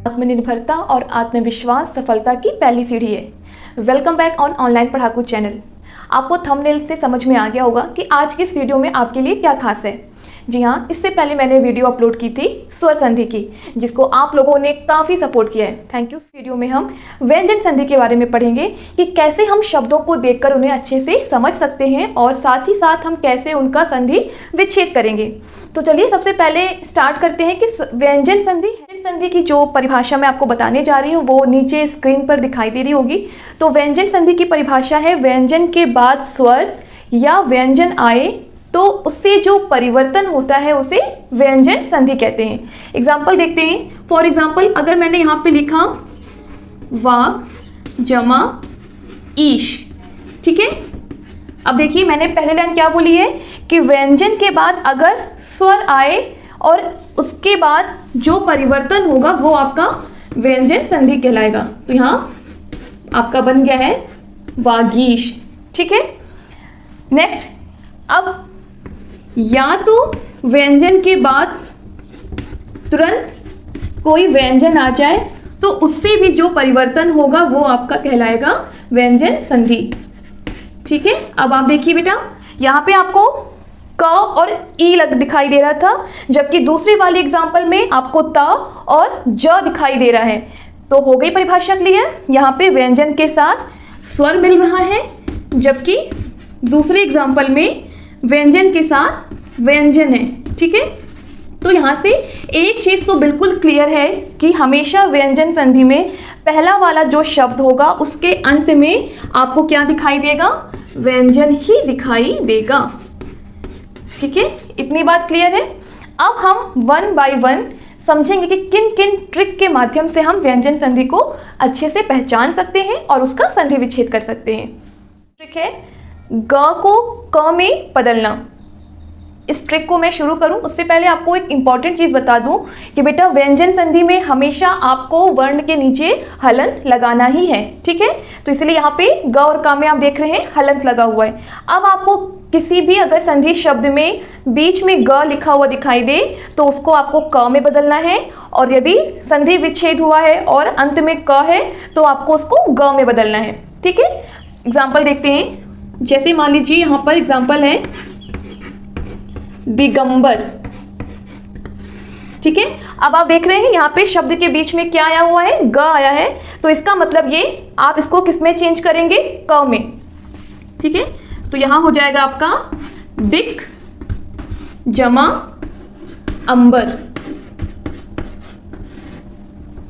आत्मनिर्भरता और आत्मविश्वास सफलता की पहली सीढ़ी है। Welcome back on online Padhaku channel. आपको थंबनेल से समझ में आ गया होगा कि आज की इस वीडियो में आपके लिए क्या खास है। जी हाँ, इससे पहले मैंने वीडियो अपलोड की थी स्वर संधि की, जिसको आप लोगों ने काफ़ी सपोर्ट किया है, थैंक यू। इस वीडियो में हम व्यंजन संधि के बारे में पढ़ेंगे कि कैसे हम शब्दों को देखकर उन्हें अच्छे से समझ सकते हैं और साथ ही साथ हम कैसे उनका संधि विच्छेद करेंगे। तो चलिए सबसे पहले स्टार्ट करते हैं कि व्यंजन संधि की जो परिभाषा मैं आपको बताने जा रही हूँ वो नीचे स्क्रीन पर दिखाई दे रही होगी। तो व्यंजन संधि की परिभाषा है, व्यंजन के बाद स्वर या व्यंजन आए तो उससे जो परिवर्तन होता है उसे व्यंजन संधि कहते हैं। एग्जाम्पल देखते हैं। फॉर एग्जाम्पल अगर मैंने यहाँ पे लिखा वा जमा ईश, ठीक है। अब देखिए मैंने पहले लाइन क्या बोली है कि व्यंजन के बाद अगर स्वर आए और उसके बाद जो परिवर्तन होगा वो आपका व्यंजन संधि कहलाएगा। तो यहाँ आपका बन गया है वागीश, ठीक है। नेक्स्ट, अब या तो व्यंजन के बाद तुरंत कोई व्यंजन आ जाए तो उससे भी जो परिवर्तन होगा वो आपका कहलाएगा व्यंजन संधि, ठीक है। अब आप देखिए बेटा, यहाँ पे आपको क और ई लग दिखाई दे रहा था, जबकि दूसरे वाले एग्जाम्पल में आपको त और ज दिखाई दे रहा है। तो हो गई परिभाषा क्लियर। यहाँ पे व्यंजन के साथ स्वर मिल रहा है, जबकि दूसरे एग्जाम्पल में व्यंजन के साथ व्यंजन है, ठीक है। तो यहाँ से एक चीज तो बिल्कुल क्लियर है कि हमेशा व्यंजन संधि में पहला वाला जो शब्द होगा उसके अंत में आपको क्या दिखाई देगा, व्यंजन ही दिखाई देगा, ठीक है। इतनी बात क्लियर है। अब हम वन बाय वन समझेंगे कि किन किन ट्रिक के माध्यम से हम व्यंजन संधि को अच्छे से पहचान सकते हैं और उसका संधि विच्छेद कर सकते हैं। ट्रिक है ग को क में बदलना। इस ट्रिक को मैं शुरू करूं उससे पहले आपको एक इंपॉर्टेंट चीज बता दूं कि बेटा व्यंजन संधि में हमेशा आपको वर्ण के नीचे हलंत लगाना ही है, ठीक है। तो इसलिए यहाँ पे ग और क में आप देख रहे हैं हलंत लगा हुआ है। अब आपको किसी भी अगर संधि शब्द में बीच में ग लिखा हुआ दिखाई दे तो उसको आपको क में बदलना है, और यदि संधि विच्छेद हुआ है और अंत में क है तो आपको उसको ग में बदलना है, ठीक है। एग्जाम्पल देखते हैं। जैसे मान लीजिए यहाँ पर एग्जाम्पल है दिगंबर, ठीक है। अब आप देख रहे हैं यहाँ पे शब्द के बीच में क्या आया हुआ है, ग आया है। तो इसका मतलब ये आप इसको किस में चेंज करेंगे, क में, ठीक है। तो यहां हो जाएगा आपका दिक जमा अंबर।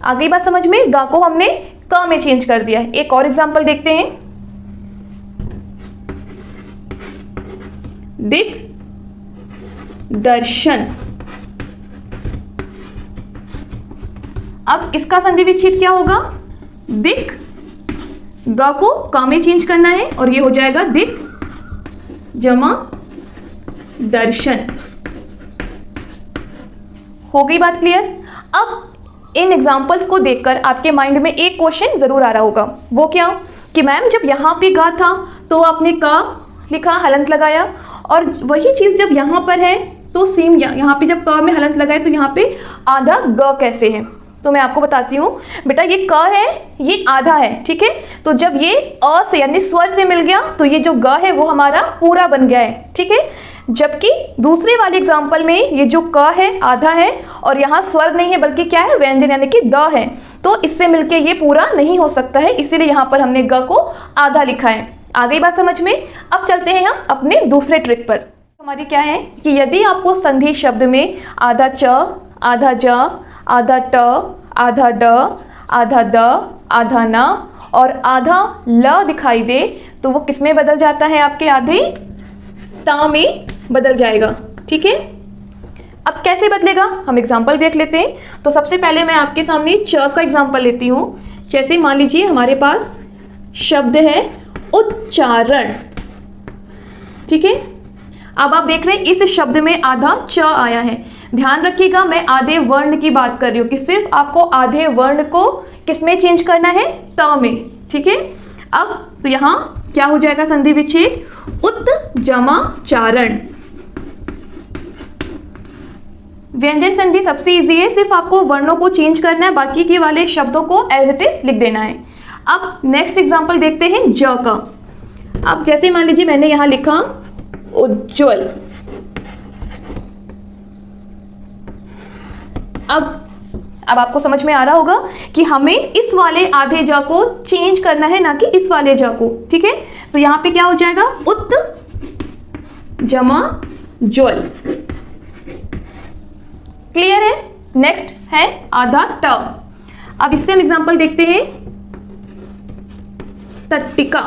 आ गई बात समझ में। गा को हमने क में चेंज कर दिया है। एक और एग्जांपल देखते हैं। दिक दर्शन। अब इसका संधि विच्छेद क्या होगा, दिक ग को क में चेंज करना है और ये हो जाएगा दिक जमा दर्शन। हो गई बात क्लियर। अब इन एग्जांपल्स को देखकर आपके माइंड में एक क्वेश्चन जरूर आ रहा होगा, वो क्या कि मैम जब यहाँ पे गा था तो आपने क लिखा हलंत लगाया, और वही चीज जब यहाँ पर है तो सेम यहाँ पे जब क में हलंत लगाए तो यहाँ पे आधा ग कैसे है। तो मैं आपको बताती हूँ बेटा, ये क है, ये आधा है, ठीक है। तो जब ये अ से यानी स्वर से मिल गया तो ये जो ग है वो हमारा पूरा बन गया है, ठीक है। जबकि दूसरे वाले एग्जाम्पल में ये जो क है आधा है और यहाँ स्वर नहीं है बल्कि क्या है, व्यंजन यानी कि द है। तो इससे मिलके ये पूरा नहीं हो सकता है, इसीलिए यहाँ पर हमने ग को आधा लिखा है। आ गई बात समझ में। अब चलते हैं हम अपने दूसरे ट्रिक पर। हमारी क्या है कि यदि आपको संधि शब्द में आधा च, आधा ज, आधा ट, आधा ड, आधा द, आधा न और आधा ल दिखाई दे तो वो किस में बदल जाता है, आपके आधे ता में बदल जाएगा, ठीक है। अब कैसे बदलेगा हम एग्जाम्पल देख लेते हैं। तो सबसे पहले मैं आपके सामने च का एग्जाम्पल लेती हूँ। जैसे मान लीजिए हमारे पास शब्द है उच्चारण, ठीक है। अब आप देख रहे हैं इस शब्द में आधा च आया है। ध्यान रखिएगा मैं आधे वर्ण की बात कर रही हूँ कि सिर्फ आपको आधे वर्ण को किस में चेंज करना है, त में, ठीक है। अब तो यहाँ क्या हो जाएगा संधि विच्छेद, उत जमा चारण। व्यंजन संधि सबसे इजी है, सिर्फ आपको वर्णों को चेंज करना है, बाकी के वाले शब्दों को एज इट इज लिख देना है। अब नेक्स्ट एग्जांपल देखते हैं ज का। अब जैसे मान लीजिए मैंने यहां लिखा उज्ज्वल। अब आपको समझ में आ रहा होगा कि हमें इस वाले आधे ज को चेंज करना है, ना कि इस वाले ज को। ठीक है, तो यहां पे क्या हो जाएगा, उत जमा ज्वल। क्लियर है। नेक्स्ट है आधा ट। अब इससे हम एग्जांपल देखते हैं तट्टिका।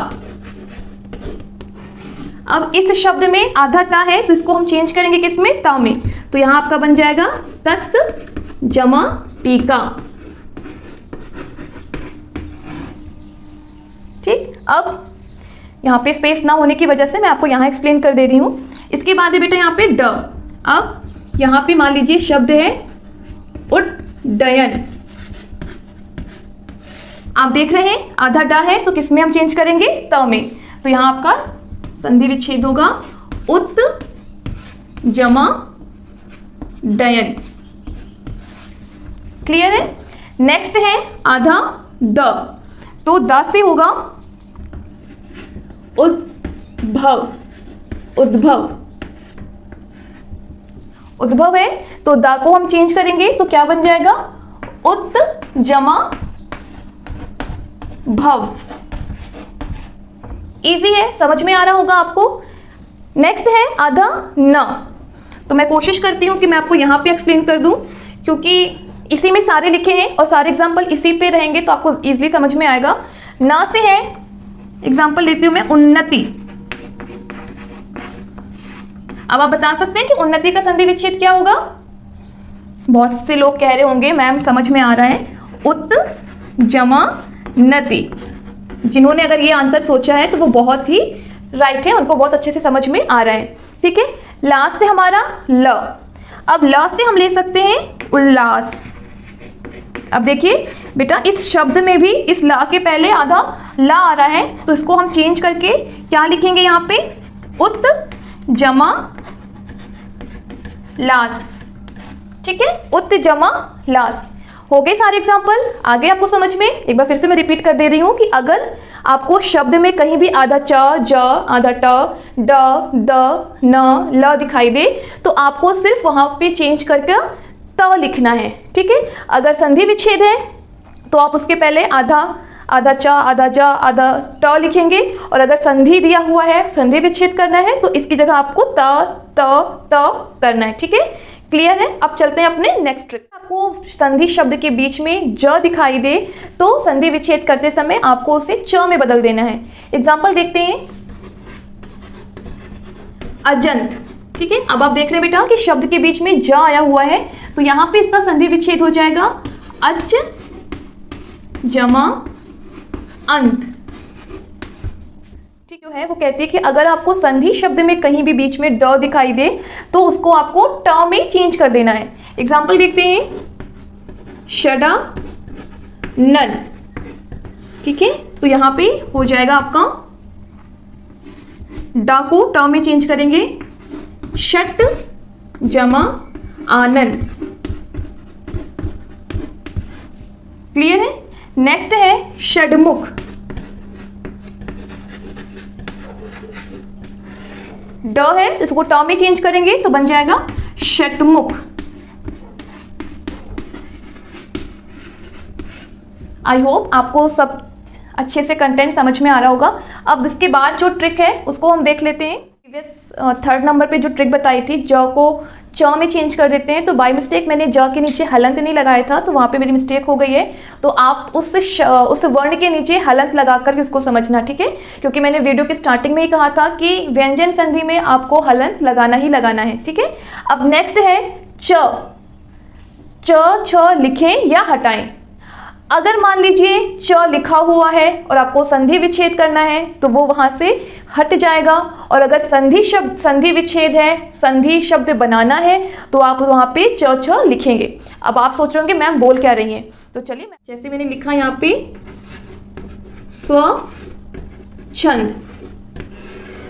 अब इस शब्द में आधा टा है तो इसको हम चेंज करेंगे किसमें, ता में। तो यहां आपका बन जाएगा तत् जमा टीका। ठीक, अब यहां पे स्पेस ना होने की वजह से मैं आपको यहां एक्सप्लेन कर दे रही हूं। इसके बाद है बेटा यहां पे ड। अब यहां पे मान लीजिए शब्द है उड्डयन। आप देख रहे हैं आधा डा है तो किसमें हम चेंज करेंगे, त में। तो यहां आपका संधि विच्छेद होगा उत जमा डयन। क्लियर है। नेक्स्ट है आधा द। तो द से होगा उद्भव। उद्भव, उद्भव है तो द को हम चेंज करेंगे तो क्या बन जाएगा, उत जमा भव। इजी है, समझ में आ रहा होगा आपको। नेक्स्ट है आधा न। तो मैं कोशिश करती हूं कि मैं आपको यहां पे एक्सप्लेन कर दूं, क्योंकि इसी में सारे लिखे हैं और सारे एग्जाम्पल इसी पे रहेंगे तो आपको इजीली समझ में आएगा। न से है एग्जाम्पल लेती हूं मैं उन्नति। अब आप बता सकते हैं कि उन्नति का संधि विच्छेद क्या होगा। बहुत से लोग कह रहे होंगे मैम समझ में आ रहा है, उत जमा नति। जिन्होंने अगर ये आंसर सोचा है तो वो बहुत ही राइट है, उनको बहुत अच्छे से समझ में आ रहा है। ठीक है, लास्ट है हमारा ल। अब ल से हम ले सकते हैं उल्लास। अब देखिए बेटा इस शब्द में भी इस ला के पहले आधा ला आ रहा है तो इसको हम चेंज करके क्या लिखेंगे यहाँ पे, उत जमा लास। ठीक है, उत जमा लास। हो गए सारे एग्जाम्पल, आ गए आपको समझ में। एक बार फिर से मैं रिपीट कर दे रही हूं कि अगर आपको शब्द में कहीं भी आधा च, ज, आधा ट, ड, द, न, ल दिखाई दे तो आपको सिर्फ वहां पे चेंज करके त लिखना है। ठीक है, अगर संधि विच्छेद है तो आप उसके पहले आधा च, आधा ज, आधा ट लिखेंगे, और अगर संधि दिया हुआ है, संधि विच्छेद करना है तो इसकी जगह आपको त करना है। ठीक है, क्लियर है। अब चलते हैं अपने नेक्स्ट ट्रिक। आपको संधि शब्द के बीच में ज दिखाई दे तो संधि विच्छेद करते समय आपको उसे च में बदल देना है। एग्जाम्पल देखते हैं अजंत। ठीक है, अब आप देख रहे हैं बेटा कि शब्द के बीच में ज आया हुआ है तो यहां पे इसका संधि विच्छेद हो जाएगा अच जमा अंत। ठीक है, वो कहती है कि अगर आपको संधि शब्द में कहीं भी बीच में ड दिखाई दे तो उसको आपको ट में चेंज कर देना है। एग्जाम्पल देखते हैं षडा नन। ठीक है, तो यहां पे हो जाएगा आपका डा को ट में चेंज करेंगे षट जमा आनंद। क्लियर है। नेक्स्ट है षडमुख। ड है इसको ट में चेंज करेंगे तो बन जाएगा षटमुख। आई होप आपको सब अच्छे से कंटेंट समझ में आ रहा होगा। अब इसके बाद जो ट्रिक है उसको हम देख लेते हैं। प्रीवियस थर्ड नंबर पे जो ट्रिक बताई थी, ज को च में चेंज कर देते हैं, तो बाय मिस्टेक मैंने ज के नीचे हलंत नहीं लगाया था तो वहां पे मेरी मिस्टेक हो गई है। तो आप उस वर्ण के नीचे हलंत लगा कर उसको समझना। ठीक है, क्योंकि मैंने वीडियो की स्टार्टिंग में ही कहा था कि व्यंजन संधि में आपको हलंत लगाना ही लगाना है। ठीक है, अब नेक्स्ट है च। छ लिखें या हटाएं। अगर मान लीजिए च लिखा हुआ है और आपको संधि विच्छेद करना है तो वो वहां से हट जाएगा, और अगर संधि विच्छेद है, संधि शब्द बनाना है तो आप वहां पे छ लिखेंगे। अब आप सोच रहे होंगे मैम बोल क्या रही हैं, तो चलिए जैसे मैंने लिखा यहाँ पे स्व छंद।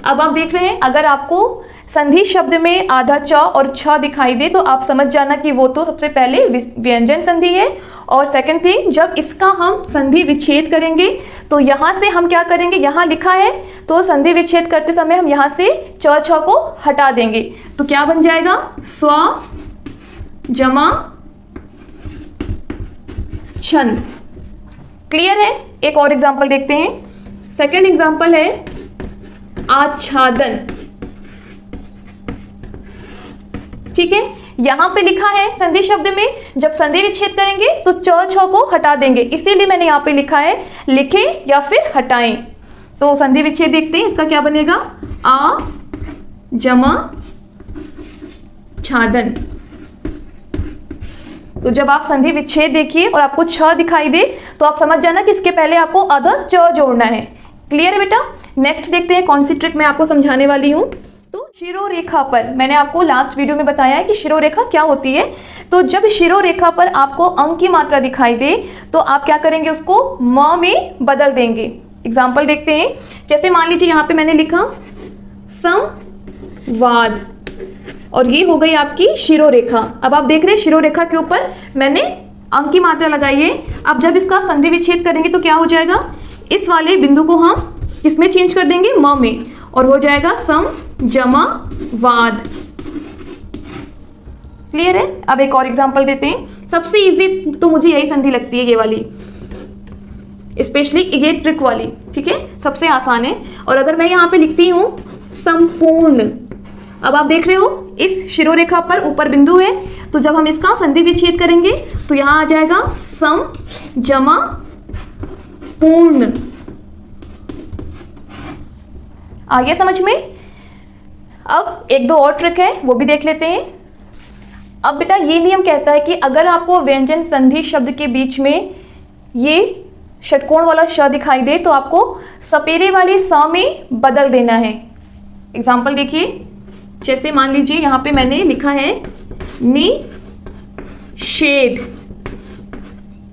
अब आप देख रहे हैं अगर आपको संधि शब्द में आधा च और छ दिखाई दे तो आप समझ जाना कि वो तो सबसे पहले व्यंजन संधि है। और सेकंड थिंग, जब इसका हम संधि विच्छेद करेंगे तो यहाँ से हम क्या करेंगे, यहाँ लिखा है तो संधि विच्छेद करते समय हम यहाँ से च छ को हटा देंगे तो क्या बन जाएगा, स्व जमा छंद। क्लियर है। एक और एग्जाम्पल देखते हैं। सेकंड एग्जाम्पल है आच्छादन। ठीक है, यहां पे लिखा है संधि शब्द में जब संधि विच्छेद करेंगे तो च छ को हटा देंगे, इसीलिए मैंने यहां पे लिखा है लिखें या फिर हटाएं। तो संधि विच्छेद देखते हैं, इसका क्या बनेगा, आ जमा छादन। तो जब आप संधि विच्छेद देखिए और आपको छ दिखाई दे तो आप समझ जाना कि इसके पहले आपको आधा च जोड़ना है। क्लियर है बेटा। नेक्स्ट देखते हैं कौन सी ट्रिक मैं आपको समझाने वाली हूं। तो शिरोरेखा पर मैंने आपको लास्ट वीडियो में बताया है कि शिरोरेखा क्या होती है। तो जब शिरोरेखा पर आपको अंक की मात्रा दिखाई दे तो आप क्या करेंगे, उसको म में बदल देंगे। एग्जाम्पल देखते हैं। जैसे मान लीजिए यहाँ पे मैंने लिखा संवाद और ये हो गई आपकी शिरोरेखा। अब आप देख रहे हैं शिरोरेखा के ऊपर मैंने अंक की मात्रा लगाई है। अब जब इसका संधि विच्छेद करेंगे तो क्या हो जाएगा, इस वाले बिंदु को हम इसमें चेंज कर देंगे म में और हो जाएगा सम जमा वाद। क्लियर है। अब एक और एग्जांपल देते हैं। सबसे इजी तो मुझे यही संधि लगती है, ये वाली, स्पेशली ये ट्रिक वाली। ठीक है, सबसे आसान है। और अगर मैं यहाँ पे लिखती हूँ संपूर्ण, अब आप देख रहे हो इस शिरोरेखा पर ऊपर बिंदु है तो जब हम इसका संधि विच्छेद करेंगे तो यहां आ जाएगा सम जमा पूर्ण। आ गया समझ में। अब एक दो और ट्रिक है वो भी देख लेते हैं। अब बेटा ये नियम कहता है कि अगर आपको व्यंजन संधि शब्द के बीच में ये षटकोण वाला श दिखाई दे तो आपको सपेरे वाले स में बदल देना है। एग्जाम्पल देखिए। जैसे मान लीजिए यहाँ पे मैंने लिखा है निषेध।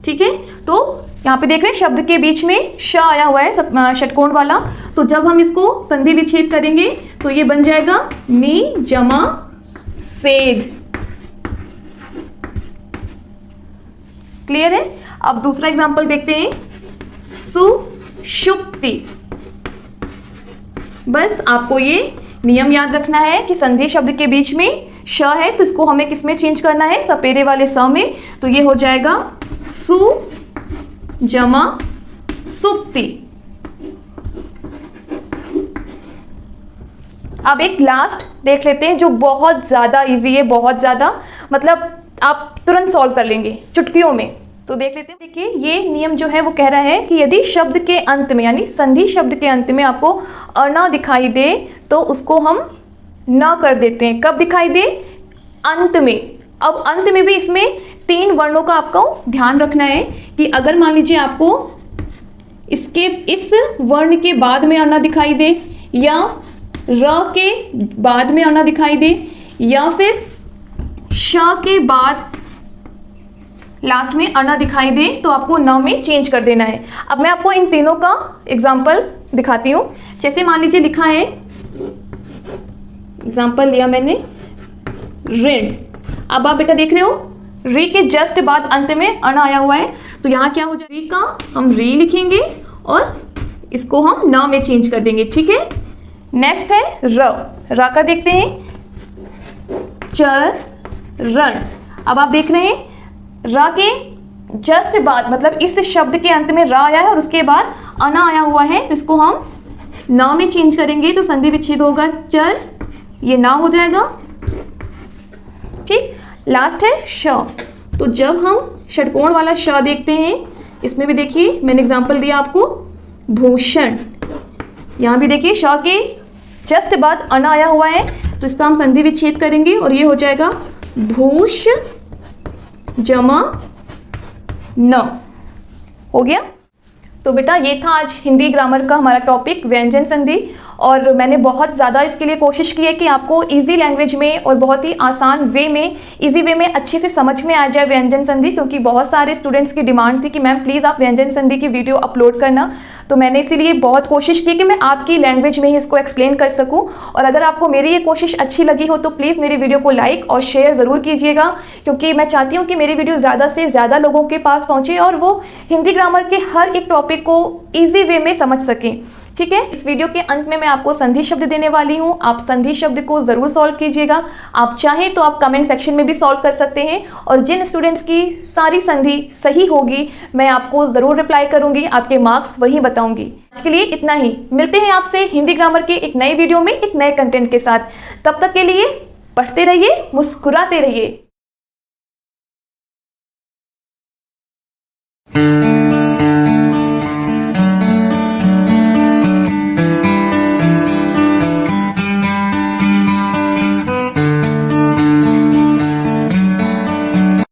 ठीक है, तो यहाँ पे देख रहे हैं शब्द के बीच में श आया हुआ है षटकोण वाला। तो जब हम इसको संधि विच्छेद करेंगे तो ये बन जाएगा नि जमा सेध। क्लियर है। अब दूसरा एग्जांपल देखते हैं, सुषुप्ति। बस आपको ये नियम याद रखना है कि संधि शब्द के बीच में श है तो इसको हमें किसमें चेंज करना है, सपेरे वाले स में। तो ये हो जाएगा सु जमा सुप्ति। अब एक लास्ट देख लेते हैं जो बहुत ज्यादा इजी है, बहुत ज्यादा, मतलब आप तुरंत सॉल्व कर लेंगे चुटकियों में। तो देख लेते हैं। देखिए ये नियम जो है वो कह रहा है कि यदि शब्द के अंत में यानी संधि शब्द के अंत में आपको अ दिखाई दे तो उसको हम न कर देते हैं। कब दिखाई दे, अंत में। अब अंत में भी इसमें 3 वर्णों का आपको ध्यान रखना है कि अगर मान लीजिए आपको इसके इस वर्ण के बाद में अ दिखाई दे या र के बाद में अ दिखाई दे या फिर श के बाद लास्ट में अ दिखाई दे तो आपको न में चेंज कर देना है। अब मैं आपको इन तीनों का एग्जाम्पल दिखाती हूँ। जैसे मान लीजिए लिखा है, एग्जाम्पल लिया मैंने ऋण। अब आप बेटा देख रहे हो री के जस्ट बाद अंत में अन आया हुआ है तो यहाँ क्या हो जाएगा, री का हम री लिखेंगे और इसको हम न में चेंज कर देंगे। ठीक है। नेक्स्ट है र का देखते हैं, चरण। अब आप देख रहे हैं र के जस्ट बाद मतलब इस शब्द के अंत में र आया है और उसके बाद अन आया हुआ है तो इसको हम न में चेंज करेंगे तो संधि विच्छेद होगा चर, ये ना हो जाएगा। ठीक। लास्ट है श। तो जब हम षटकोण वाला श देखते हैं, इसमें भी देखिए मैंने एग्जांपल दिया आपको भूषण। यहाँ भी देखिए श के जस्ट बाद अन आया हुआ है तो इसका हम संधि विच्छेद करेंगे और ये हो जाएगा भूष जमा न। हो गया। तो बेटा ये था आज हिंदी ग्रामर का हमारा टॉपिक व्यंजन संधि। और मैंने बहुत ज़्यादा इसके लिए कोशिश की है कि आपको इजी लैंग्वेज में और बहुत ही आसान वे में, इजी वे में अच्छे से समझ में आ जाए व्यंजन संधि, क्योंकि बहुत सारे स्टूडेंट्स की डिमांड थी कि मैम प्लीज़ आप व्यंजन संधि की वीडियो अपलोड करना। तो मैंने इसीलिए बहुत कोशिश की कि मैं आपकी लैंग्वेज में ही इसको एक्सप्लेन कर सकूं। और अगर आपको मेरी ये कोशिश अच्छी लगी हो तो प्लीज़ मेरी वीडियो को लाइक और शेयर ज़रूर कीजिएगा, क्योंकि मैं चाहती हूँ कि मेरी वीडियो ज़्यादा से ज़्यादा लोगों के पास पहुँचे और वो हिंदी ग्रामर के हर एक टॉपिक को ईजी वे में समझ सकें। ठीक है, इस वीडियो के अंत में मैं आपको संधि शब्द देने वाली हूँ। आप संधि शब्द को ज़रूर सॉल्व कीजिएगा। आप चाहें तो आप कमेंट सेक्शन में भी सॉल्व कर सकते हैं, और जिन स्टूडेंट्स की सारी संधि सही होगी मैं आपको ज़रूर रिप्लाई करूँगी, आपके मार्क्स वही बताऊँगी। आज के लिए इतना ही, मिलते हैं आपसे हिंदी ग्रामर के एक नए वीडियो में एक नए कंटेंट के साथ। तब तक के लिए पढ़ते रहिए, मुस्कुराते रहिए।